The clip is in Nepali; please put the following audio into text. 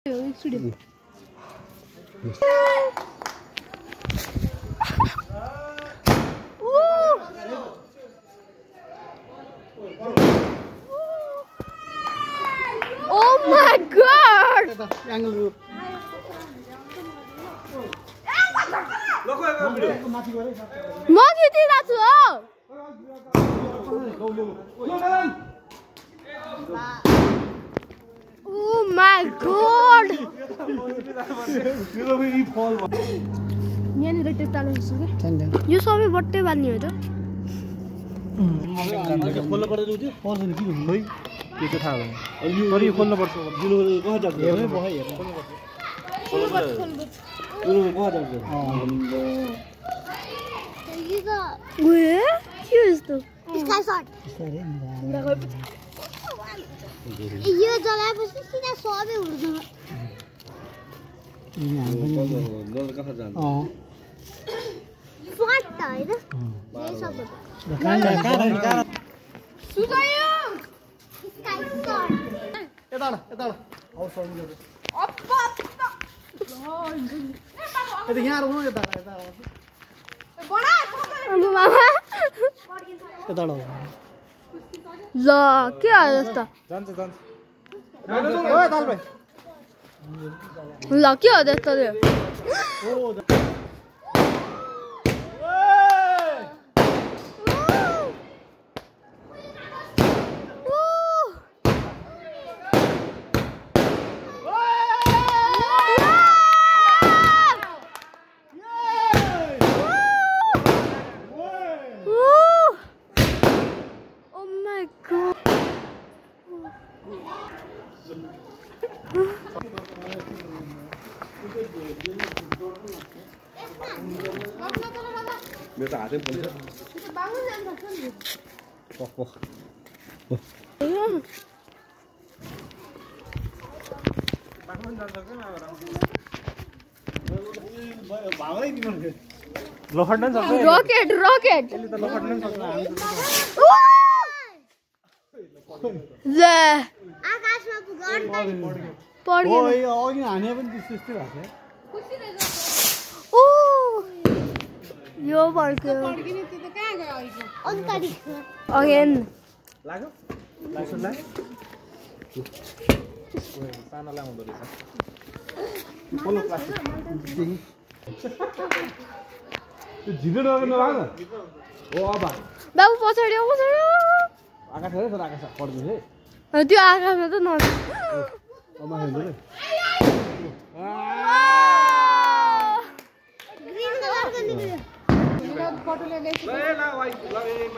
Oh my god! म खिचिरहेको छु हो Oh my god! यहाँनिर टेटालो छ के यो सबै बट्टै बान्ने हो त खोल्नु पर्छ त्यो पर्छ नि किन खै त्यो चाहिँ थाहा भएन तर यो खोल्नु पर्छ जुन कहाँ जान्छ हेर्नु भयो हेर्नु कहाँ जान्छ ओए के हो यस्तो स्काई शॉट यो जलाएपछि सिधा सबै उड्छ कहाँ जान्छ स्वाट त हैन यही सबै सुगायो स्काई शॉट यता आउ सौंगे अप्पा यता यहाँ आउनु यता बडा मामा यता ल के आयो यस्तो जान्छ ओए दाल भाइ ल के हो त्यस्तो ओ मेरो त हातै पोल्छ रकेट रकेट ले आकाशमा पुग्न पड्यो ओए अघि हाने पनि त्यस्तै भएको ओ यो पड्क्यो अनि तारिख अगेन लाग्यो लाग्छ लाग सानो लाउँदो रहेछ पोलो प्लास्टिक त्यो झिलो नगर्नु लाग्यो ओ अब बाबु पछाडि आउँछ आकाश हेर तर आकाश पड्दैन है त्यो आकाशमा त न अमा हेर्नु रे ग्रीन कलर गर्ने फोटो ले ल ल वाइ ल ए